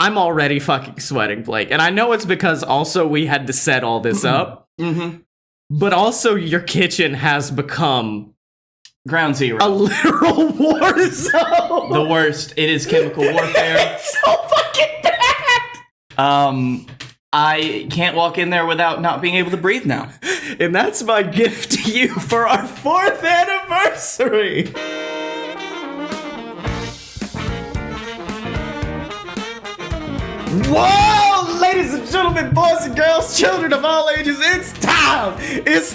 I'm already fucking sweating, Blake. And I know it's because also we had to set all this up. But also your kitchen has become ground zero. A literal war zone. The worst. It is chemical warfare. It's so fucking bad. I can't walk in there without not being able to breathe now. And that's my gift to you for our 4th anniversary. Whoa, ladies and gentlemen, boys and girls, children of all ages, it's time. It's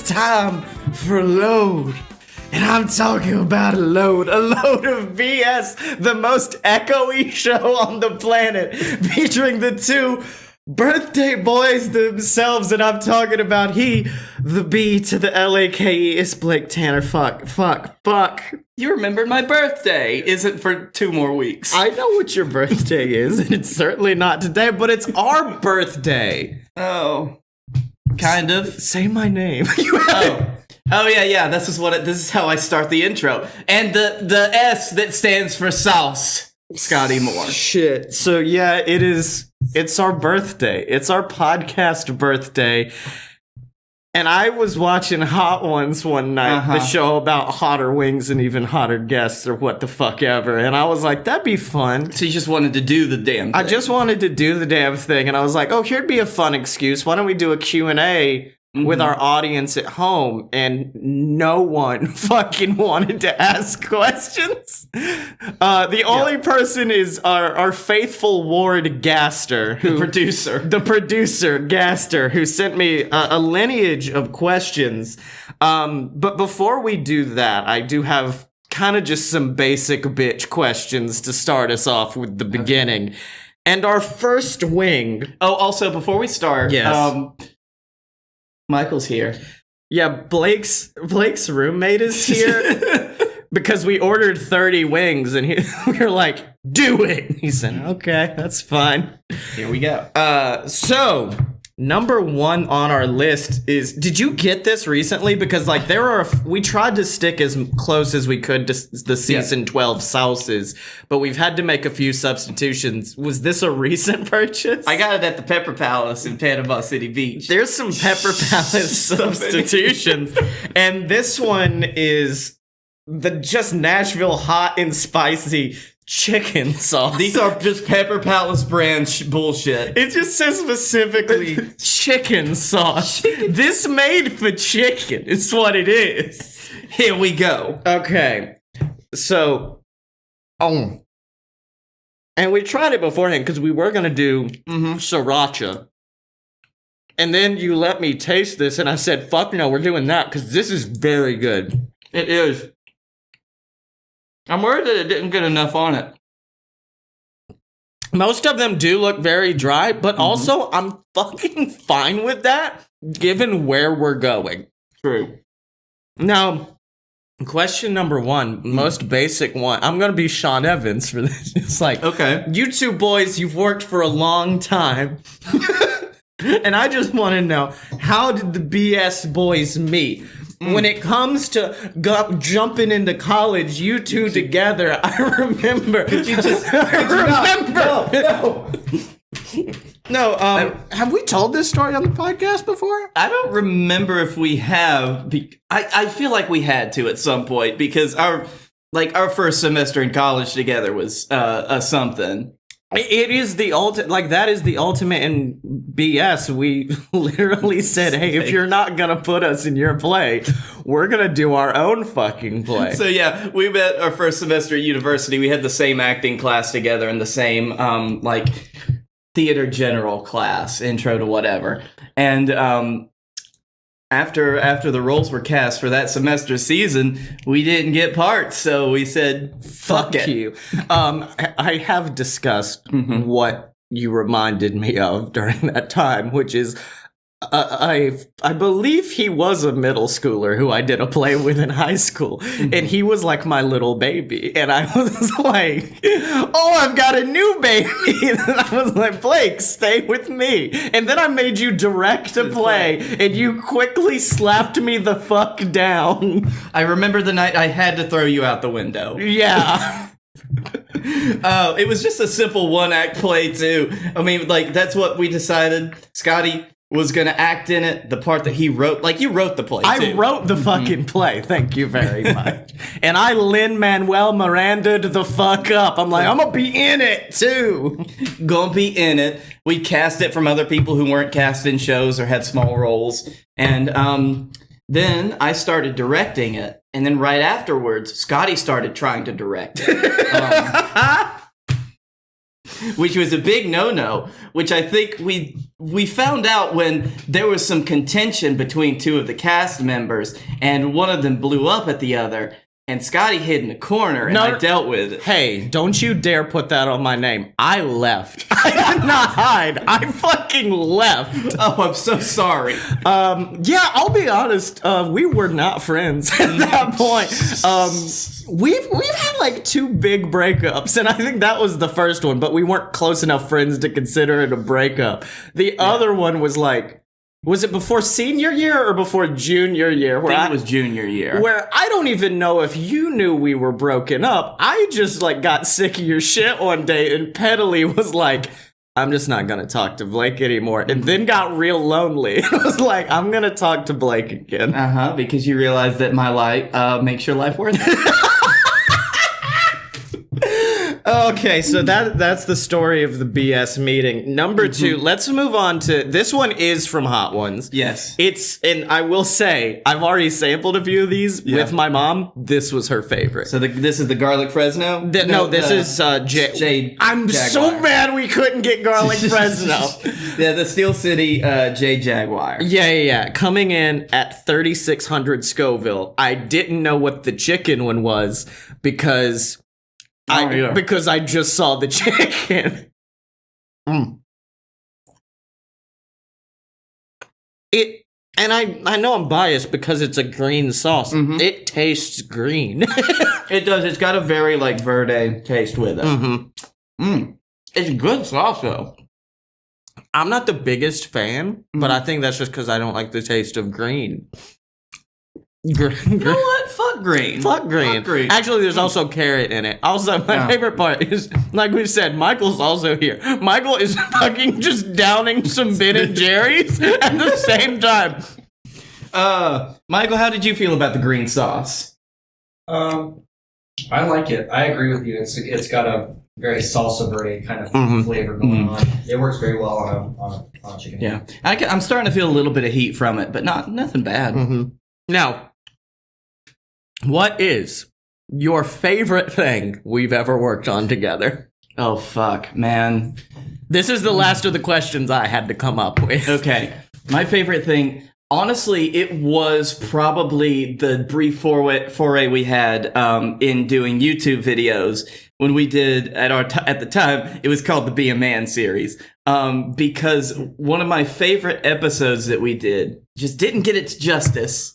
time for a load. And I'm talking about a load of BS, the most echoey show on the planet, featuring the 2 birthday boys themselves, and I'm talking about he, the B to the L-A-K-E, is Blake Tanner. Fuck. You remembered my birthday isn't for 2 more weeks. I know what your birthday is, and it's certainly not today, but it's our birthday. Oh. Kind of. Say my name. Oh yeah, this is how I start the intro. And the S that stands for sauce. Scottye Moore. Shit. So yeah, it's our birthday. It's our podcast birthday. And I was watching Hot Ones one night, the show about hotter wings and even hotter guests or what the fuck ever. And I was like, that'd be fun. So you just wanted to do the damn thing. I just wanted to do the damn thing. And I was like, oh, here'd be a fun excuse. Why don't we do a Q&A with our audience at home? And no one fucking wanted to ask questions. The only person is our faithful Ward Gaster, the producer Gaster, who sent me a lineage of questions. But before we do that, I do have kind of just some basic bitch questions to start us off with the beginning. And our first wing. Oh, also before we start, yes. Michael's here. Yeah, Blake's roommate is here because we ordered 30 wings and we were like, do it. He said, okay, that's fine. Here we go. So number 1 on our list is, did you get this recently? Because like we tried to stick as close as we could to the season 12 sauces, but we've had to make a few substitutions. Was this a recent purchase? I got it at the Pepper Palace in Panama City Beach. There's some Pepper Palace substitutions. And this one is the just Nashville hot and spicy chicken sauce. These are just Pepper Palace brand bullshit. It just says specifically chicken sauce. This made for chicken is what it is. Here we go. Okay. So, and we tried it beforehand because we were going to do sriracha. And then you let me taste this and I said, fuck no, we're doing that because this is very good. It is. I'm worried that it didn't get enough on it. Most of them do look very dry, but also I'm fucking fine with that, given where we're going. True. Now, question number 1, most basic one. I'm going to be Sean Evans for this. It's like, okay, you 2 boys, you've worked for a long time. And I just want to know, how did the BS boys meet? When it comes to jumping into college, you 2 together, I remember. No, have we told this story on the podcast before? I don't remember if we have. I feel like we had to at some point because our first semester in college together was something. It is the ultimate, that is the ultimate in BS. We literally said, hey, if you're not going to put us in your play, we're going to do our own fucking play. So yeah, we met our first semester at university. We had the same acting class together and the same, theater general class, intro to whatever. And, after the roles were cast for that semester season, we didn't get parts, so we said, fuck it. You. I have discussed what you reminded me of during that time, which is I believe he was a middle schooler who I did a play with in high school, and he was like my little baby, and I was like, oh, I've got a new baby, and I was like, Blake, stay with me, and then I made you direct a play, and you quickly slapped me the fuck down. I remember the night I had to throw you out the window. Yeah. It was just a simple one-act play, too. I mean, like, that's what we decided. Scottye was going to act in it, the part that he wrote. Like, you wrote the play, too. I wrote the fucking play. Thank you very much. And I Lin-Manuel Miranda'd the fuck up. I'm like, I'm going to be in it, too. Gonna be in it. We cast it from other people who weren't cast in shows or had small roles. And then I started directing it. And then right afterwards, Scottye started trying to direct it. Which was a big no-no, which I think we found out when there was some contention between two of the cast members, and one of them blew up at the other, and Scottye hid in a corner, and I dealt with it. Hey, don't you dare put that on my name. I left. I did not hide. I fucking left. Oh, I'm so sorry. Yeah, I'll be honest. We were not friends at that point. We've had like 2 big breakups, and I think that was the first one, but we weren't close enough friends to consider it a breakup. The other one was like, was it before senior year or before junior year? I think it was junior year. Where I don't even know if you knew we were broken up. I just like got sick of your shit one day, and pettily was like, I'm just not gonna talk to Blake anymore, and then got real lonely. I was like, I'm gonna talk to Blake again. Because you realized that my life makes your life worth it. Okay, so that's the story of the BS meeting. Number 2, let's move on to, this one is from Hot Ones. Yes. And I will say, I've already sampled a few of these with my mom. This was her favorite. So this is the garlic Fresno? This is Jade. I'm Jaguar. so mad we couldn't get garlic Fresno. Yeah, the Steel City J Jaguar. Yeah. Coming in at 3,600 Scoville. I didn't know what the chicken one was because I just saw the chicken. And I know I'm biased because it's a green sauce. It tastes green. It does. It's got a very like verde taste with it. It's good sauce though. I'm not the biggest fan, but I think that's just because I don't like the taste of green. You know what? Fuck green. Fuck green. Actually, there's also carrot in it. Also, my favorite part is, like we said, Michael's also here. Michael is fucking just downing some Ben & Jerry's at the same time. Michael, how did you feel about the green sauce? I like it. I agree with you. It's got a very salsa verde kind of flavor going on. It works very well on a chicken. Yeah, I'm starting to feel a little bit of heat from it, but nothing bad. Now, what is your favorite thing we've ever worked on together? Oh, fuck, man. This is the last of the questions I had to come up with. Okay. My favorite thing, honestly, it was probably the brief foray we had in doing YouTube videos when we did, at the time, it was called the Be a Man series. Because one of my favorite episodes that we did just didn't get its justice.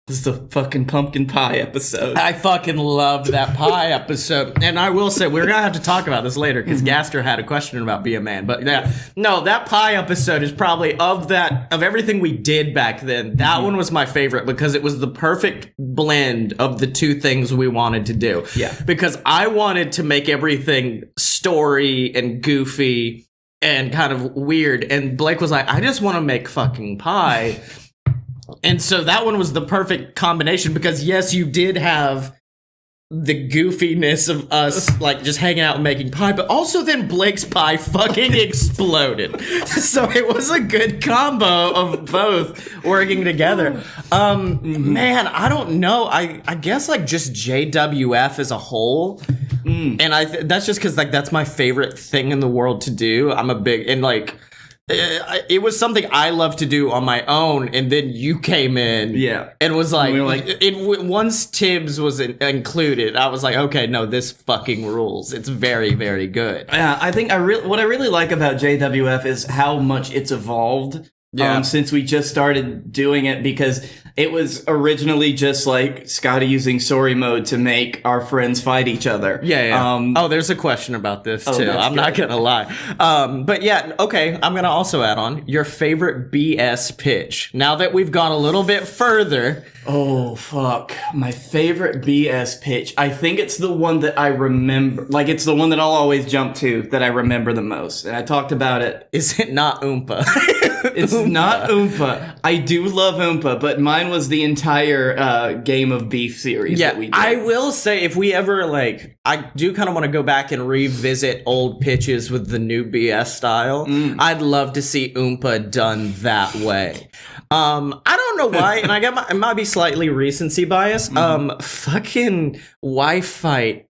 This is the fucking pumpkin pie episode. I fucking loved that pie episode. And I will say, we're going to have to talk about this later, because Gaster had a question about Be a Man. But yeah, no, that pie episode is probably, of everything we did back then, that one was my favorite, because it was the perfect blend of the two things we wanted to do. Yeah. Because I wanted to make everything story and goofy and kind of weird. And Blake was like, I just want to make fucking pie. And so that one was the perfect combination, because yes, you did have the goofiness of us like just hanging out and making pie, but also then Blake's pie fucking exploded. So it was a good combo of both working together. Man, I don't know. I guess like just JWF as a whole. And that's just because like that's my favorite thing in the world to do. I'm a big, and like it was something I love to do on my own, and then you came in, and was like, once Tibbs was included, I was like, okay, no, this fucking rules. It's very, very good. I think what I really like about JWF is how much it's evolved since we just started doing it, because it was originally just like Scottye using story mode to make our friends fight each other. Yeah. There's a question about this too. I'm not gonna lie. But yeah, okay. I'm gonna also add on your favorite BS pitch. Now that we've gone a little bit further. Oh fuck! My favorite BS pitch. I think it's the one that I remember. Like it's the one that I'll always jump to that I remember the most. And I talked about it. Is it not Oompa? It's not Oompa. I do love Oompa, but mine was the entire Game of Beef series that we did. I will say, if we ever, I do kind of want to go back and revisit old pitches with the new BS style. I'd love to see Oompa done that way. I don't know why, and it might be slightly recency bias. Fucking Y-Fight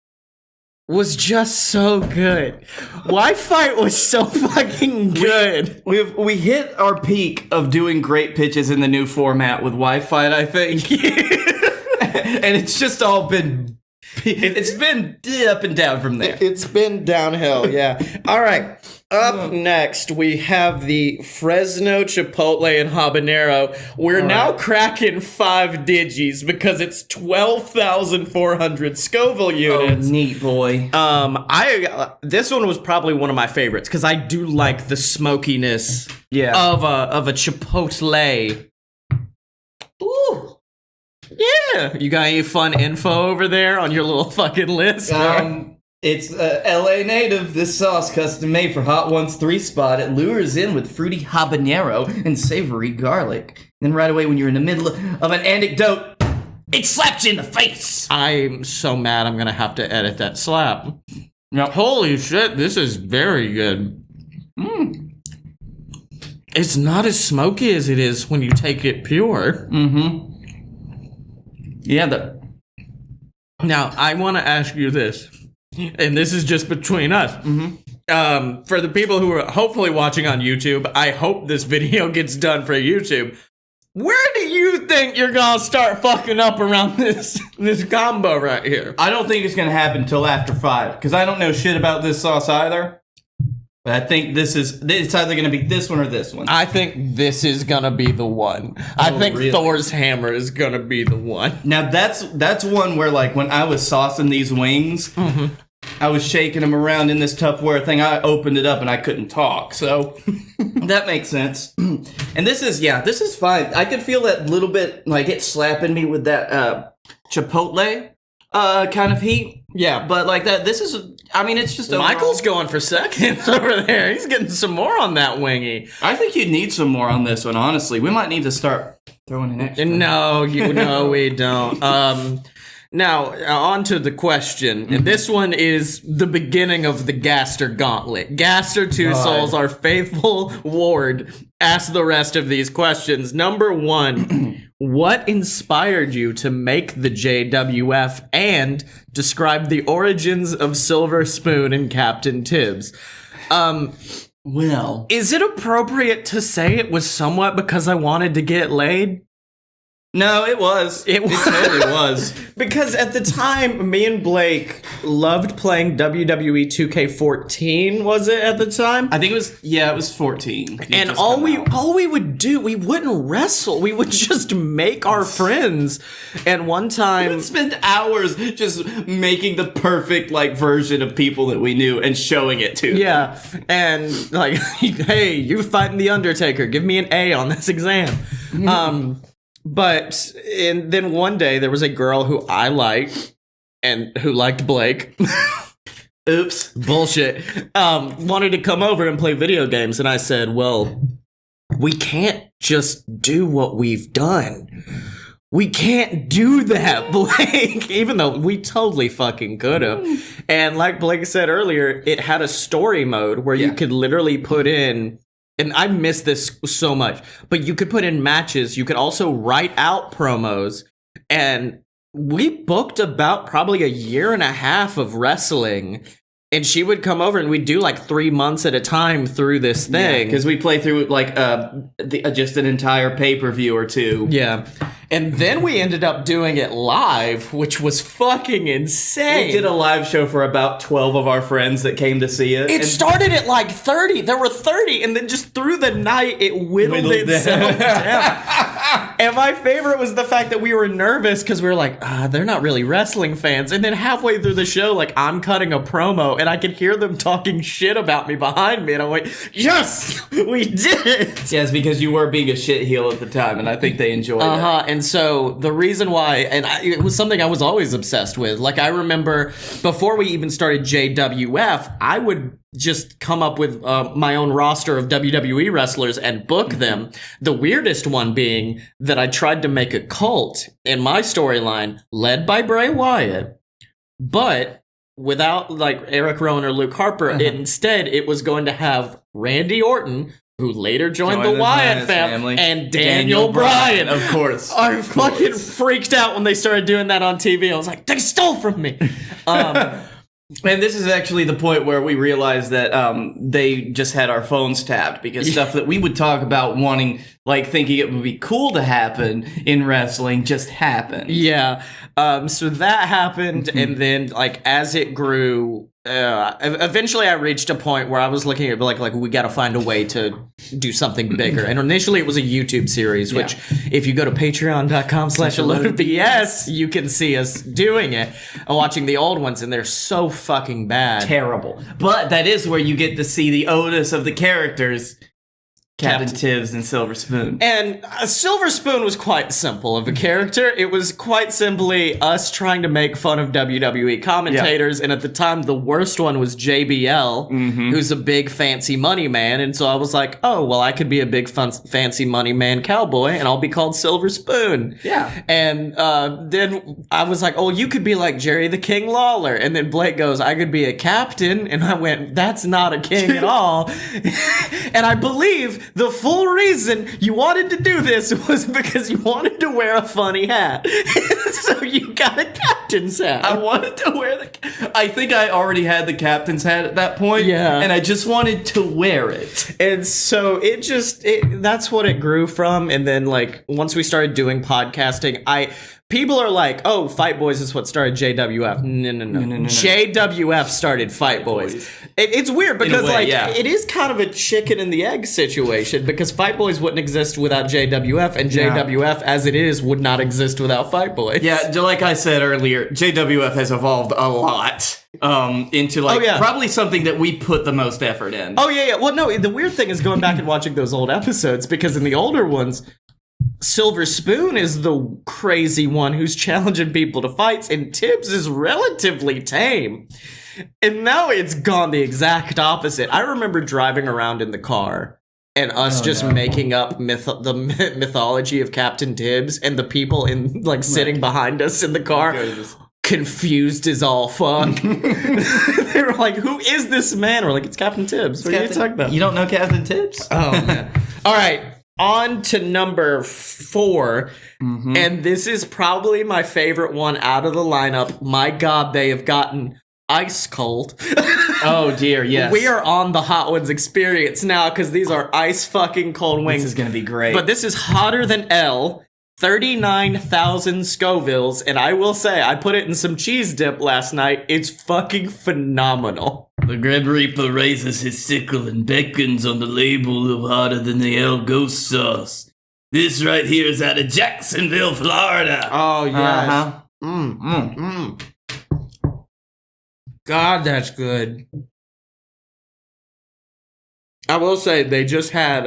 was just so good. Y-Fight was so fucking good. We hit our peak of doing great pitches in the new format with Wi-Fi, I think. And it's just all been... It's been up and down from there. It's been downhill, yeah. All right. Up next, we have the Fresno Chipotle and Habanero. We're now cracking 5 digis because it's 12,400 Scoville units. Oh, neat boy. This one was probably one of my favorites because I do like the smokiness of a Chipotle. Ooh. Yeah. You got any fun info over there on your little fucking list? It's LA native. This sauce, custom made for Hot Ones 3 spot. It lures in with fruity habanero and savory garlic. Then right away when you're in the middle of an anecdote, it slaps you in the face. I'm so mad I'm going to have to edit that slap. Yep. Holy shit, this is very good. It's not as smoky as it is when you take it pure. Yeah, Now, I want to ask you this, and this is just between us. For the people who are hopefully watching on YouTube, I hope this video gets done for YouTube. Where do you think you're gonna start fucking up around this combo right here? I don't think it's gonna happen till after 5, because I don't know shit about this sauce either. But I think it's either gonna be this one or this one. I think this is gonna be the one. I think really? Thor's hammer is gonna be the one. Now that's one where, like, when I was saucing these wings, I was shaking them around in this Tupperware thing. I opened it up and I couldn't talk, so that makes sense. And this is fine. I could feel that little bit, like, it slapping me with that Chipotle kind of heat. Yeah, but like that, this is, I mean, it's just Michael's going for seconds over there. He's getting some more on that wingy. I think you need some more on this one, honestly. We might need to start throwing an extra. No, we don't. Now, on to the question. And this one is the beginning of the Gaster Gauntlet. Gaster Two Souls, our faithful ward, asks the rest of these questions. Number 1, what inspired you to make the JWF, and describe the origins of Silver Spoon and Captain Tibbs? Well, is it appropriate to say it was somewhat because I wanted to get laid? No, it was. It totally was. Because at the time, me and Blake loved playing WWE 2K14, was it at the time? I think it was 14. And all we would do, we wouldn't wrestle. We would just make our friends. And one time... We would spend hours just making the perfect, like, version of people that we knew and showing it to them. Yeah. And, like, hey, you fighting The Undertaker. Give me an A on this exam. But and then one day there was a girl who I liked and who liked Blake. Oops. Bullshit. Wanted to come over and play video games, and I said, well, we can't just do what we've done. We can't do that, Blake. Even though we totally fucking could have. And like Blake said earlier, it had a story mode where you could literally put in... And I miss this so much. But you could put in matches. You could also write out promos. And we booked about probably 1.5 years of wrestling. And she would come over and we'd do like 3 months at a time through this thing. Because we play through like just an entire pay-per-view or 2. Yeah. And then we ended up doing it live, which was fucking insane. We did a live show for about 12 of our friends that came to see it. It started at like 30. There were 30, and then just through the night, it whittled itself down. And my favorite was the fact that we were nervous because we were like, they're not really wrestling fans. And then halfway through the show, like, I'm cutting a promo, and I could hear them talking shit about me behind me. And I'm like, yes, we did it. Yes, because you were being a shitheel at the time, and I think they enjoyed it. And so the reason why, it was something I was always obsessed with. Like, I remember before we even started JWF, I would just come up with my own roster of WWE wrestlers and book them. The weirdest one being that I tried to make a cult in my storyline led by Bray Wyatt, but without like Eric Rowan or Luke Harper. Instead, it was going to have Randy Orton, who later joined the Wyatt family, and Daniel Bryan. Of course. I fucking freaked out when they started doing that on TV. I was like, they stole from me. And this is actually the point where we realized that they just had our phones tapped because stuff that we would talk about wanting, like thinking it would be cool to happen in wrestling just happened. Yeah. So that happened, and then like as it grew, eventually I reached a point where I was looking at like we got to find a way to do something bigger. And initially it was a YouTube series, which if you go to patreon.com/alotofbs, you can see us doing it and watching the old ones, and they're so fucking bad. Terrible. But that is where you get to see the Otis of the characters. Captain Tibbs and Silver Spoon. And Silver Spoon was quite simple of a character. It was quite simply us trying to make fun of WWE commentators, and at the time, the worst one was JBL, who's a big fancy money man, and so I was like, oh, well, I could be a big fancy money man cowboy, and I'll be called Silver Spoon. Yeah. And then I was like, oh, you could be like Jerry the King Lawler, and then Blake goes, I could be a captain, and I went, that's not a king at all. And I believe the full reason you wanted to do this was because you wanted to wear a funny hat. So you got a captain's hat. I wanted to wear I think I already had the captain's hat at that point. Yeah. And I just wanted to wear it. And so that's what it grew from. And then like once we started doing podcasting, people are like, oh, Fight Boys is what started JWF. No. JWF started Fight Boys. It's weird because it is kind of a chicken and the egg situation because Fight Boys wouldn't exist without JWF, and JWF as it is would not exist without Fight Boys. Yeah, like I said earlier, JWF has evolved a lot into probably something that we put the most effort in. Oh, yeah. Well, no, the weird thing is going back and watching those old episodes because in the older ones, Silver Spoon is the crazy one who's challenging people to fights, and Tibbs is relatively tame. And now it's gone the exact opposite. I remember driving around in the car and us making up the mythology of Captain Tibbs, and the people in sitting behind us in the car confused as all fuck. They were like, who is this man? We're like, it's Captain Tibbs. What are you talking about? You don't know Captain Tibbs? Oh, man. All right. On to number 4, and this is probably my favorite one out of the lineup. My God, they have gotten ice cold. Oh, dear, yes. We are on the Hot Ones experience now because these are ice fucking cold wings. This is going to be great. But this is hotter than L, 39,000 Scovilles, and I will say, I put it in some cheese dip last night. It's fucking phenomenal. The Grim Reaper raises his sickle and beckons on the label of hotter than the El Ghost sauce. This right here is out of Jacksonville, Florida. Oh, yes. God, that's good. I will say, they just had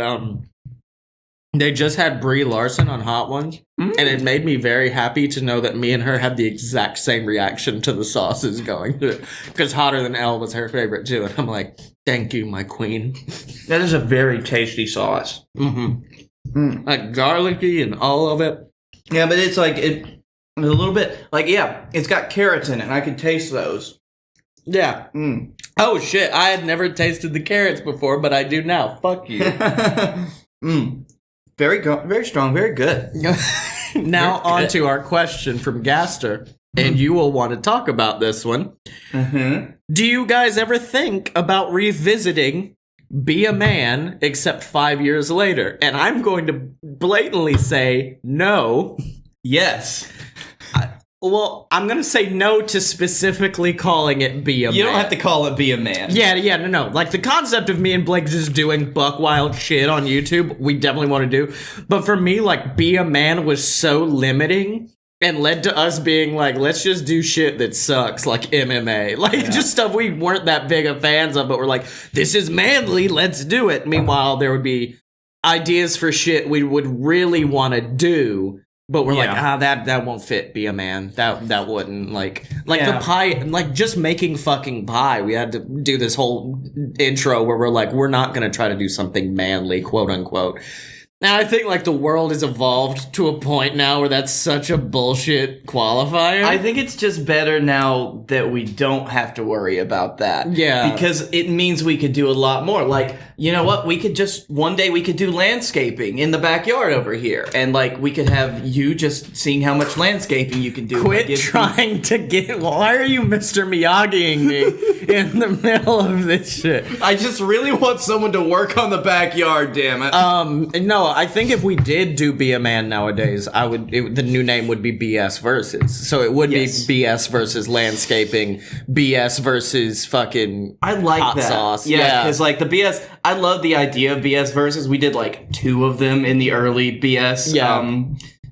Brie Larson on Hot Ones, and it made me very happy to know that me and her had the exact same reaction to the sauces going through it. Because Hotter Than L was her favorite too, and I'm like, thank you, my queen. That is a very tasty sauce. Like garlicky and all of it. Yeah, but it's like, a little bit, it's got carrots in it, and I can taste those. Yeah. Oh shit, I had never tasted the carrots before, but I do now. Fuck you. Very strong, very good. Now on to our question from Gaster, and you will want to talk about this one. Do you guys ever think about revisiting Be a Man except 5 years later? And I'm going to blatantly say no. Yes. Well, I'm gonna say no to specifically calling it Be a Man. You don't have to call it Be a Man. Yeah, no. Like, the concept of me and Blake just doing buck wild shit on YouTube, we definitely want to do. But for me, like, Be a Man was so limiting and led to us being like, let's just do shit that sucks, like MMA. Like, just stuff we weren't that big of fans of, but we're like, this is manly, let's do it. Meanwhile, there would be ideas for shit we would really want to do. But we're like, that won't fit Be a Man. That wouldn't, like the pie, like, just making fucking pie. We had to do this whole intro where we're like, we're not going to try to do something manly, quote unquote. Now, I think, like, the world has evolved to a point now where that's such a bullshit qualifier. I think it's just better now that we don't have to worry about that. Yeah. Because it means we could do a lot more. Like, you know what? One day we could do landscaping in the backyard over here. And, like, we could have you just seeing how much landscaping you can do. Quit trying to get... Why are you Mr. Miyagiing me in the middle of this shit? I just really want someone to work on the backyard, damn it. No, I think if we did do Be a Man nowadays, the new name would be BS Versus. So it would be BS versus landscaping, BS versus fucking I like hot that. sauce. Yeah, because like the BS, I love the idea of BS Versus. We did like 2 of them in the early BS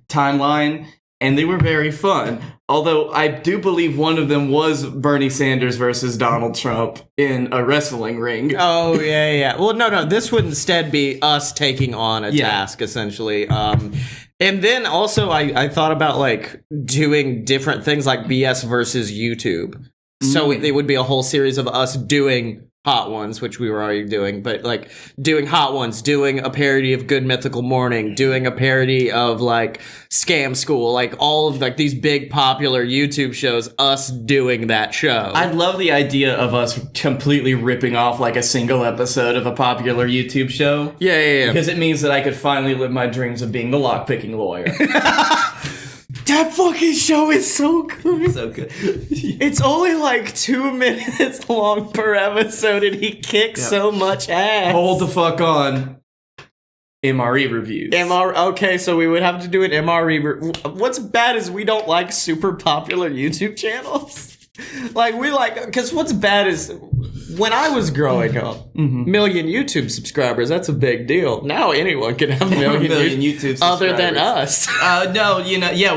timeline, and they were very fun. Although I do believe one of them was Bernie Sanders versus Donald Trump in a wrestling ring. Oh, yeah. Well, no, this would instead be us taking on a task, essentially. And then also I thought about, like, doing different things like BS versus YouTube. So it would be a whole series of us doing Hot Ones, which we were already doing, but, like, doing Hot Ones, doing a parody of Good Mythical Morning, doing a parody of, like, Scam School, like, all of, like, these big popular YouTube shows, us doing that show. I love the idea of us completely ripping off, like, a single episode of a popular YouTube show. Yeah. Because it means that I could finally live my dreams of being the lockpicking lawyer. That fucking show is so good. So good. It's only like 2 minutes long per episode, and he kicks so much ass. Hold the fuck on. MRE reviews. Okay, so we would have to do an MRE. What's bad is we don't like super popular YouTube channels. Like, because what's bad is when I was growing up, million YouTube subscribers, that's a big deal. Now anyone can have a million YouTube subscribers. Other than us. No,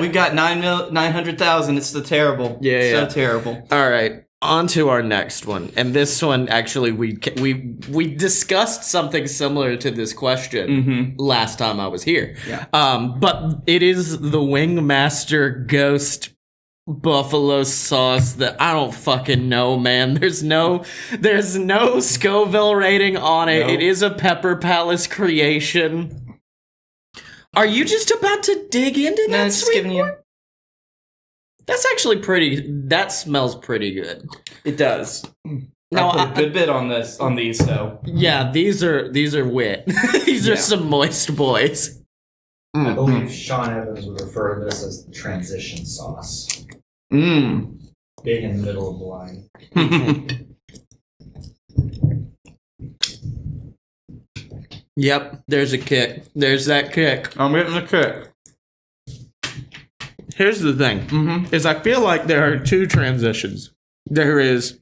we've got 900,000. It's terrible. So terrible. All right. On to our next one. And this one, actually, we discussed something similar to this question last time I was here. Yeah. But it is the Wingmaster Ghost buffalo sauce that I don't fucking know, man. There's no Scoville rating on it. No. It is a Pepper Palace creation. Are you just about to dig into that, sweet boy? That's actually that smells pretty good. It does. No, I put a good bit on these, so. Yeah, these are wet. These are some moist boys. I believe Sean Evans would refer to this as the transition sauce. Big in the middle of the line. Yep, there's a kick. There's that kick. I'm getting a kick. Here's the thing, is I feel like there are 2 transitions. There is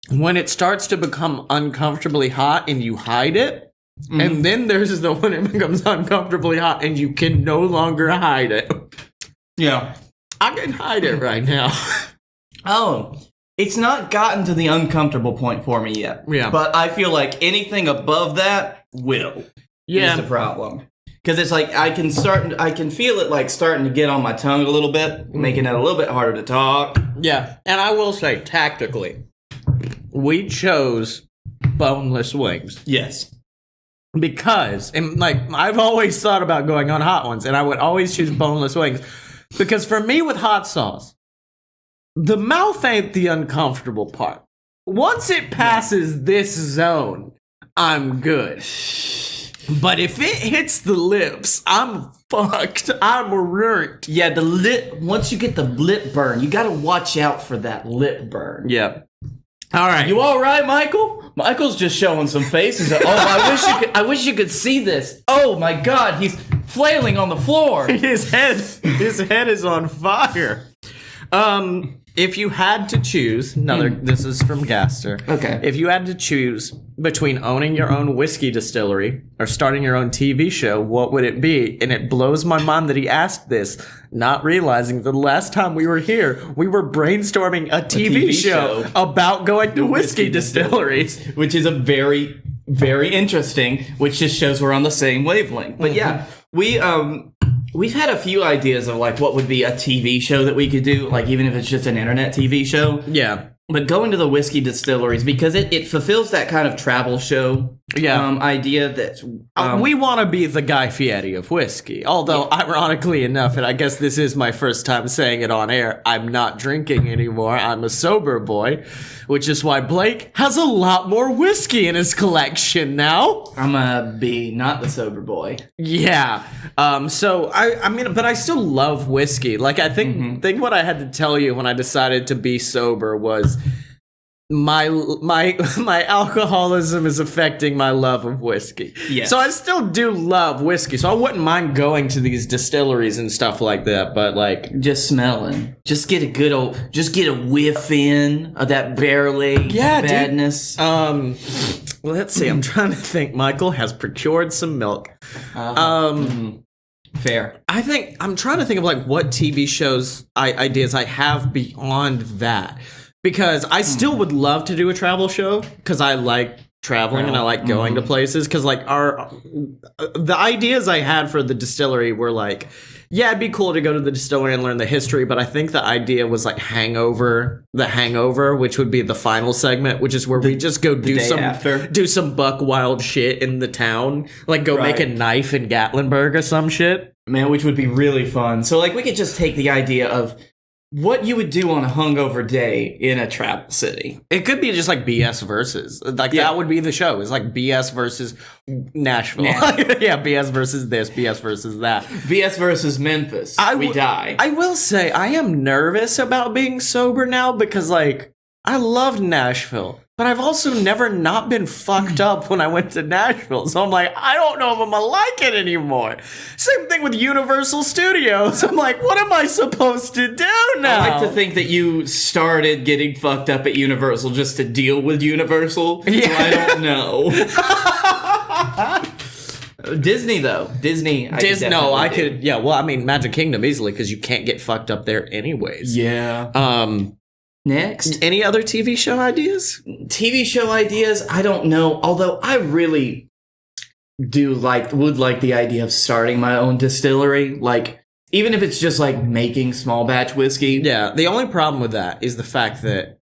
when it starts to become uncomfortably hot and you hide it, and then there's the when it becomes uncomfortably hot and you can no longer hide it. Yeah. I can hide it right now. Oh, it's not gotten to the uncomfortable point for me yet. Yeah. But I feel like anything above that will. Yeah. Is the problem. Because it's like I can feel it like starting to get on my tongue a little bit, making it a little bit harder to talk. Yeah, and I will say, tactically, we chose boneless wings. Yes. Because, and like, I've always thought about going on Hot Ones, and I would always choose boneless wings. Because for me, with hot sauce, the mouth ain't the uncomfortable part. Once it passes this zone, I'm good. But if it hits the lips, I'm fucked. I'm ruined. Yeah, the lip, once you get the lip burn, you gotta watch out for that lip burn. Yeah. All right. You all right, Michael? Michael's just showing some faces. I wish you could see this. Oh my God, flailing on the floor. His head is on fire. If you had to choose, this is from Gaster. Okay. If you had to choose between owning your own whiskey distillery or starting your own TV show, what would it be? And it blows my mind that he asked this, not realizing that the last time we were here, we were brainstorming a TV show about going to whiskey distilleries. Which is a very, very interesting, which just shows we're on the same wavelength. But yeah, we've had a few ideas of like what would be a TV show that we could do, like even if it's just an internet TV show. Yeah. But going to the whiskey distilleries, because it fulfills that kind of travel show idea that... we want to be the Guy Fieri of whiskey. Although, ironically enough, and I guess this is my first time saying it on air, I'm not drinking anymore. I'm a sober boy, which is why Blake has a lot more whiskey in his collection now. I'm gonna be not the sober boy. Yeah. So, I mean, but I still love whiskey. Like, I think what I had to tell you when I decided to be sober was... My alcoholism is affecting my love of whiskey. Yes. So I still do love whiskey. So I wouldn't mind going to these distilleries and stuff like that. But like, just smelling, just get a whiff in of that barrel aged badness. Let's see. I'm trying to think. Michael has procured some milk. Fair. I'm trying to think of like what TV shows ideas I have beyond that. Because I still would love to do a travel show because I like traveling and I like going to places. Because like the ideas I had for the distillery were like, yeah, it'd be cool to go to the distillery and learn the history. But I think the idea was like The Hangover, which would be the final segment, which is where we just go do some buck wild shit in the town, like go make a knife in Gatlinburg or some shit. Man, which would be really fun. So like we could just take the idea of what you would do on a hungover day in a travel city. It could be just like BS versus. Like that would be the show. It's like BS versus Nashville. Yeah, BS versus this, BS versus that. BS versus Memphis. We die. I will say I am nervous about being sober now because like I loved Nashville. But I've also never not been fucked up when I went to Nashville. So I'm like, I don't know if I'm gonna like it anymore. Same thing with Universal Studios. I'm like, what am I supposed to do now? I like to think that you started getting fucked up at Universal just to deal with Universal. Yeah. So I don't know. Disney, though. Disney. I could. Yeah, well, I mean, Magic Kingdom easily because you can't get fucked up there anyways. Yeah. Next. Any other TV show ideas? TV show ideas? I don't know. Although I really would like the idea of starting my own distillery. Like, even if it's just like making small batch whiskey. Yeah. The only problem with that is the fact that,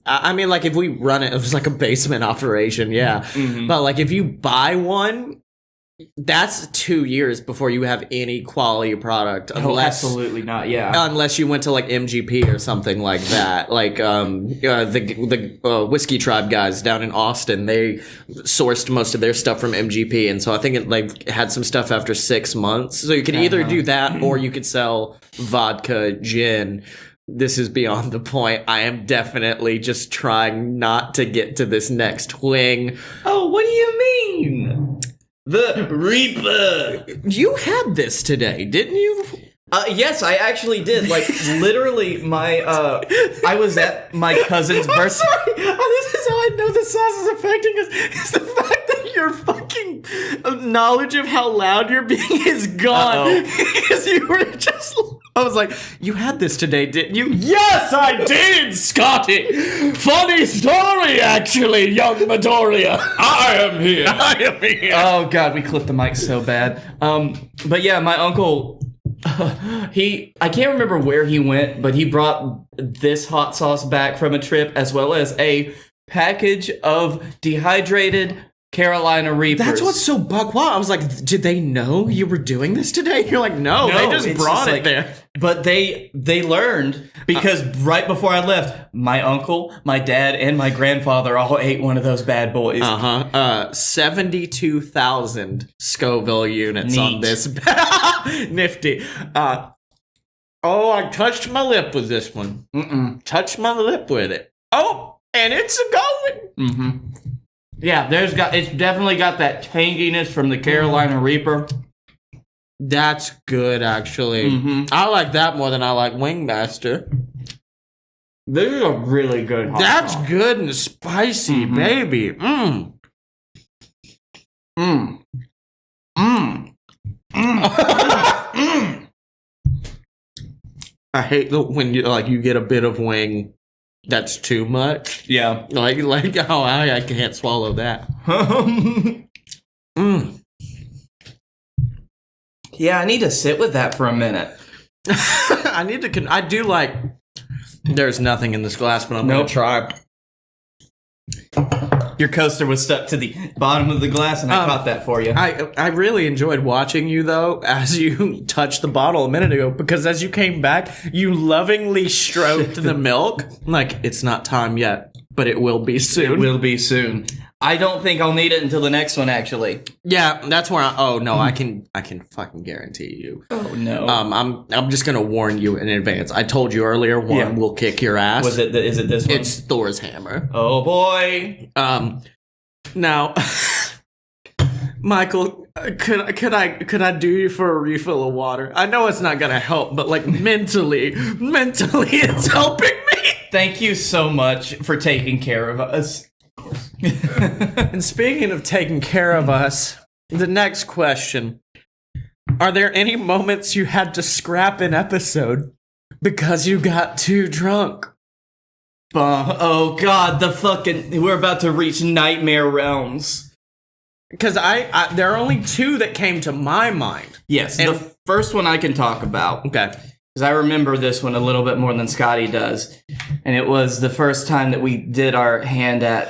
I mean, like if we run it was like a basement operation, yeah. Mm-hmm. But like if you buy one, that's 2 years before you have any quality product. Absolutely not. Yeah, unless you went to like MGP or something like that. Like the Whiskey Tribe guys down in Austin, they sourced most of their stuff from MGP, and so I think it had some stuff after 6 months. So you could either do that or you could sell vodka, gin. This is beyond the point. I am definitely just trying not to get to this next wing. Oh, what do you mean? The Reaper. You had this today, didn't you? Yes, I actually did. Like, literally, I was at my cousin's birthday. Sorry. This is how I know the sauce is affecting us. It's the fact that your fucking knowledge of how loud you're being is gone. Because you were just... I was like, you had this today, didn't you? Yes, I did, Scottye! Funny story, actually, young Midoriya. I am here. Oh, God, we clipped the mic so bad. But yeah, my uncle... I can't remember where he went, but he brought this hot sauce back from a trip, as well as a package of dehydrated Carolina Reapers. That's what's so buck wild. I was like, did they know you were doing this today? You're like, no, they just brought it there. But they learned, because right before I left, my uncle, my dad, and my grandfather all ate one of those bad boys. 72,000 Scoville units on this. Nifty. I touched my lip with this one. Touched my lip with it. Oh, and it's a-going. Yeah, it's definitely got that tanginess from the Carolina Reaper. That's good, actually. I like that more than I like Wingmaster. This is a really good hot That's dog. good and spicy, baby. I hate when you get a bit of wing that's too much. Yeah. Like I can't swallow that. Yeah, I need to sit with that for a minute. I do like. There's nothing in this glass, but I'm gonna try. Your coaster was stuck to the bottom of the glass, and I caught that for you. I really enjoyed watching you though as you touched the bottle a minute ago, because as you came back, you lovingly stroked the milk. Like, it's not time yet, but it will be soon. It will be soon. I don't think I'll need it until the next one, actually. Yeah, that's where I can fucking guarantee you. Oh no. I'm just gonna warn you in advance. I told you earlier, one will kick your ass. Is it this one? It's Thor's hammer. Oh boy. Now, Michael, could I do you for a refill of water? I know it's not gonna help, but like mentally, it's helping me. Thank you so much for taking care of us. And speaking of taking care of us, the next question: are there any moments you had to scrap an episode because you got too drunk? Oh god, we're about to reach nightmare realms. Because there are only two that came to my mind. Yes, And- the first one I can talk about. Okay. Because I remember this one a little bit more than Scottye does. And it was the first time that we did our hand at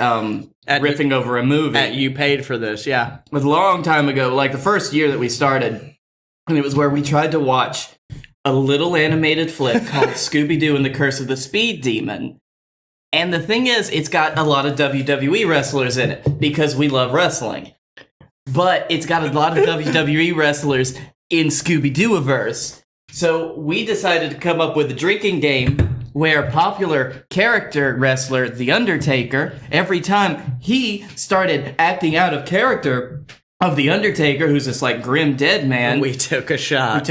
riffing over a movie. You paid for this, yeah. It was a long time ago, like the first year that we started. And it was where we tried to watch a little animated flick called Scooby-Doo and the Curse of the Speed Demon. And the thing is, it's got a lot of WWE wrestlers in it because we love wrestling. But it's got a lot of WWE wrestlers in Scooby-Doo-averse. So we decided to come up with a drinking game where popular character wrestler The Undertaker, every time he started acting out of character of The Undertaker, who's this like grim dead man, We took a shot.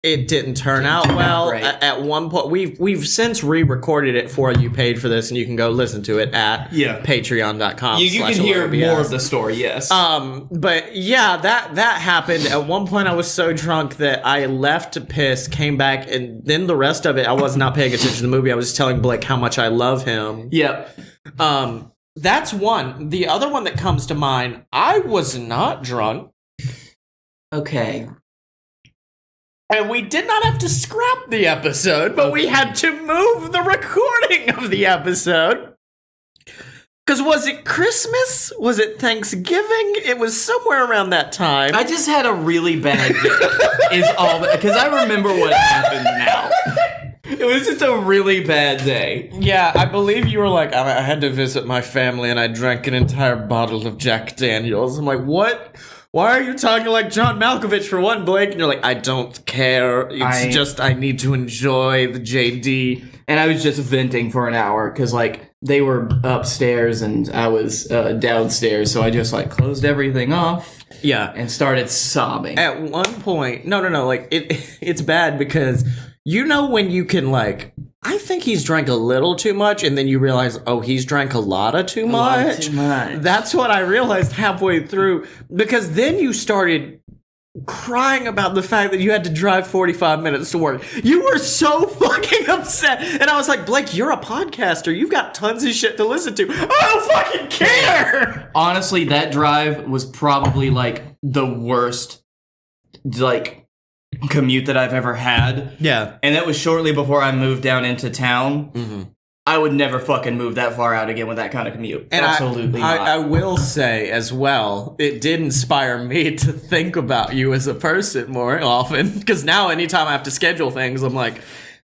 It didn't turn out well. great. At one point, we've since re-recorded it for you. Paid for this, and you can go listen to it at patreon.com. You can hear more of the story, yes. But yeah, that happened. At one point, I was so drunk that I left to piss, came back, and then the rest of it, I was not paying attention to the movie. I was telling Blake how much I love him. Yep. That's one. The other one that comes to mind, I was not drunk. Okay. And we did not have to scrap the episode, but we had to move the recording of the episode. Because was it Christmas? Was it Thanksgiving? It was somewhere around that time. I just had a really bad day, is all that, because I remember what happened now. It was just a really bad day. Yeah, I believe you were like, I had to visit my family and I drank an entire bottle of Jack Daniels. I'm like, what? Why are you talking like John Malkovich for one, Blake? And you're like, I don't care. It's just I need to enjoy the JD. And I was just venting for an hour because, like, they were upstairs and I was downstairs. So I just, like, closed everything off. Yeah. And started sobbing. At one point, no. Like, it's bad because you know when you can, like, I think he's drank a little too much, and then you realize, oh, he's drank a lot of too much. That's what I realized halfway through, because then you started crying about the fact that you had to drive 45 minutes to work. You were so fucking upset. And I was like, Blake, you're a podcaster. You've got tons of shit to listen to. I don't fucking care. Honestly, that drive was probably, like, the worst, like, commute that I've ever had. Yeah. And that was shortly before I moved down into town. Mm-hmm. I would never fucking move that far out again with that kind of commute. And Absolutely not. I will say as well, it did inspire me to think about you as a person more often. Because now anytime I have to schedule things, I'm like,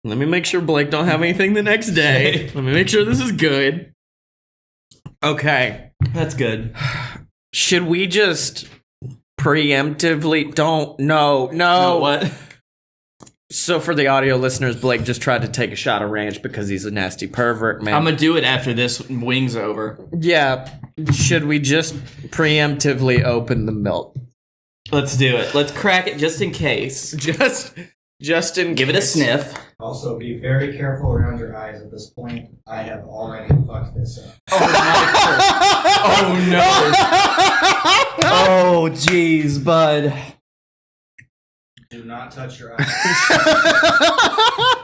let me make sure Blake don't have anything the next day. Let me make sure this is good. Okay. That's good. Should we just preemptively no. What? So for the audio listeners, Blake just tried to take a shot of ranch because he's a nasty pervert, man. I'm gonna do it after this wing's over. Yeah. Should we just preemptively open the milk? Let's do it. Let's crack it just in case. Just in Give it a sniff. Also, be very careful around your eyes at this point. I have already fucked this up. Oh no. Oh jeez, bud. Do not touch your eyes.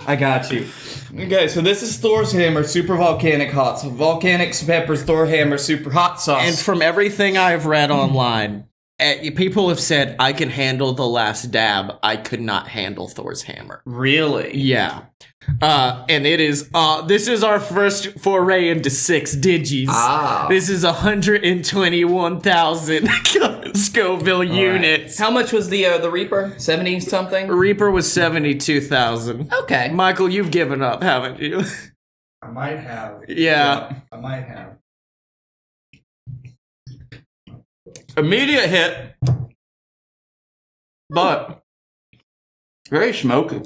I got you. Okay, so this is Thor's Hammer Super Volcanic Hot Sauce. Volcanic Peppers Thor Hammer Super Hot Sauce. And from everything I've read online, people have said I can handle the last dab. I could not handle Thor's hammer. Really? Yeah. And it is, this is our first foray into 6 digis. Ah. This is 121,000 Scoville units. How much was the Reaper? 70 something? Reaper was 72,000. Okay. Michael, you've given up, haven't you? I might have. Yeah. I might have. Immediate hit. But very smoky.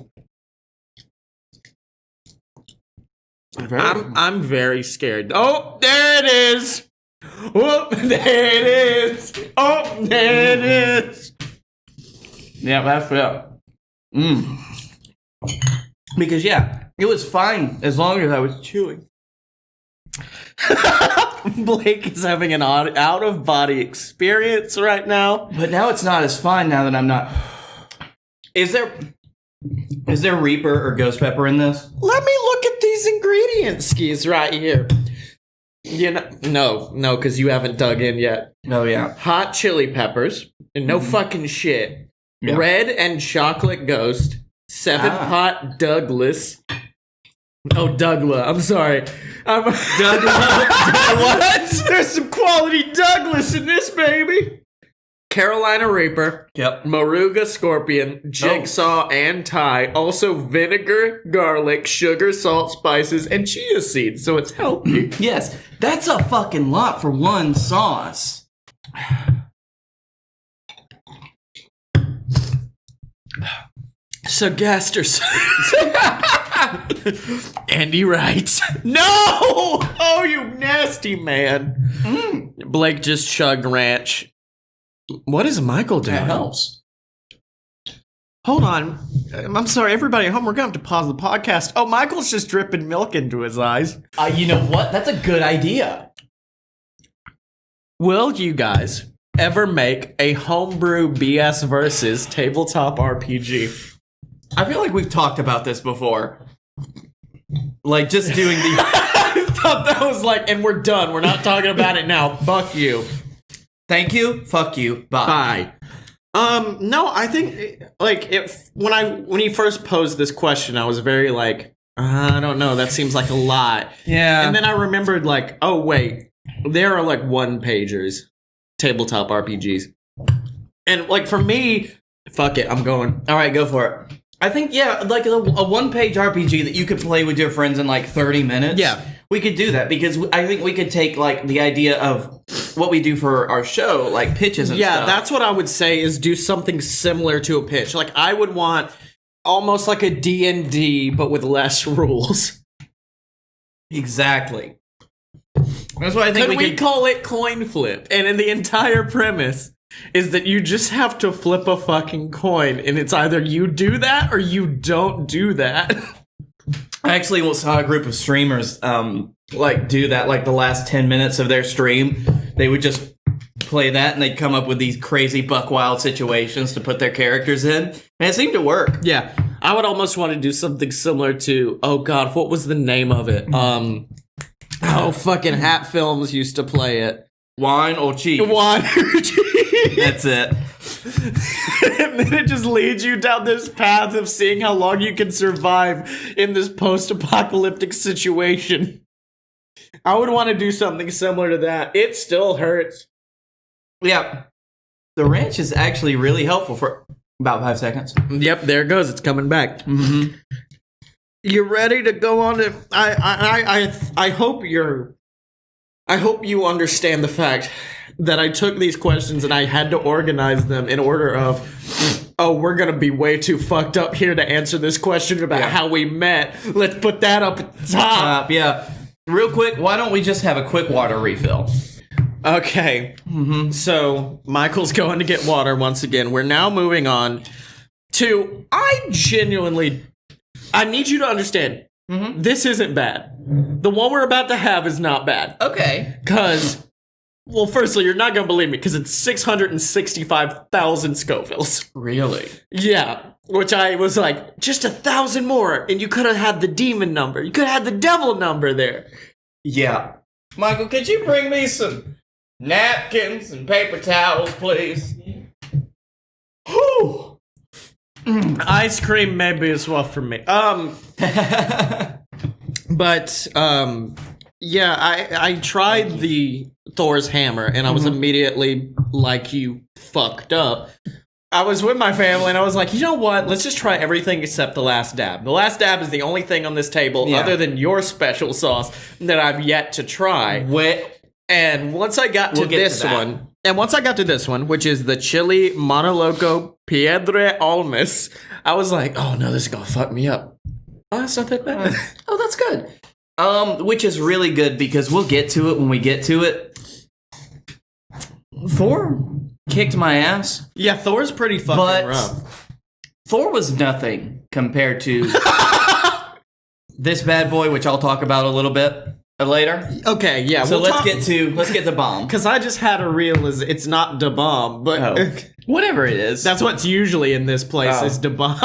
I'm very scared. Oh, there it is. Oh, there it is. Oh, there it is. Yeah, that's it. Because yeah, it was fine as long as I was chewing. Blake is having an out-of-body experience right now. But now it's not as fine now that I'm not. Is there Reaper or Ghost Pepper in this? Let me look at these ingredients skis right here. You know, no, because you haven't dug in yet. Oh yeah. Hot chili peppers, and no fucking shit. Yeah. Red and chocolate ghost. 7-pot Douglas. Oh, Douglas. I'm sorry. Douglas. What? There's some quality Douglas in this, baby. Carolina Reaper. Yep. Moruga Scorpion. Jigsaw and Thai. Also vinegar, garlic, sugar, salt, spices, and chia seeds. So it's healthy. Yes, that's a fucking lot for one sauce. So Gasters. Andy writes, no! Oh, you nasty man. Blake just chugged ranch. What is Michael doing? That helps. Hold on. I'm sorry, everybody at home, we're going to have to pause the podcast. Oh, Michael's just dripping milk into his eyes. You know what? That's a good idea. Will you guys ever make a homebrew BS versus tabletop RPG? I feel like we've talked about this before. Like, just doing the... I thought that was like, and we're done. We're not talking about it now. Fuck you. Thank you. Fuck you. Bye. No, I think, like, when he first posed this question, I was very like, I don't know, that seems like a lot. Yeah. And then I remembered, like, oh, wait, there are, like, one-pagers, tabletop RPGs. And, like, for me, fuck it, I'm going. All right, go for it. I think, yeah, like a one-page RPG that you could play with your friends in like 30 minutes. Yeah. We could do that because I think we could take like the idea of what we do for our show, like pitches and stuff. Yeah, that's what I would say is do something similar to a pitch. Like, I would want almost like a D&D, but with less rules. Exactly. That's what I think we could call it coin flip. And in the entire premise is that you just have to flip a fucking coin, and it's either you do that or you don't do that. I actually saw a group of streamers like do that, like the last 10 minutes of their stream. They would just play that, and they'd come up with these crazy buck wild situations to put their characters in, and it seemed to work. Yeah, I would almost want to do something similar to, oh god, what was the name of it? Fucking Hat Films used to play it. Wine or cheese? Wine or cheese. That's it. And then it just leads you down this path of seeing how long you can survive in this post-apocalyptic situation. I would want to do something similar to that. It still hurts. Yeah. The ranch is actually really helpful for about 5 seconds. Yep, there it goes. It's coming back. Mm-hmm. You ready to go on to... I hope you understand the fact that I took these questions and I had to organize them in order of, oh, we're going to be way too fucked up here to answer this question about how we met. Let's put that up at the top. Yeah. Real quick, why don't we just have a quick water refill? Okay. So Michael's going to get water once again. We're now moving on to. I need you to understand. This isn't bad. The one we're about to have is not bad. Okay. Because, well, firstly, you're not going to believe me because it's 665,000 Scovilles. Really? Yeah. Which I was like, just 1,000 more, and you could have had the demon number. You could have had the devil number there. Yeah. Michael, could you bring me some napkins and paper towels, please? Whew. Ice cream maybe as well for me. But yeah, I tried the Thor's hammer and I was immediately like, you fucked up. I was with my family and I was like, you know what? Let's just try everything except the last dab. The last dab is the only thing on this table other than your special sauce that I've yet to try. And once I got to this one, which is the chili monoloco piedre almas, I was like, oh no, this is gonna fuck me up. Oh, that's not that bad. Oh, that's good. Which is really good because we'll get to it when we get to it. Thor kicked my ass. Yeah, Thor's pretty fucking rough. Thor was nothing compared to this bad boy, which I'll talk about a little bit later. Okay, yeah. So let's get the bomb. Because I just had a realize it's not da bomb, but whatever it is. That's what's usually in this place is da bomb.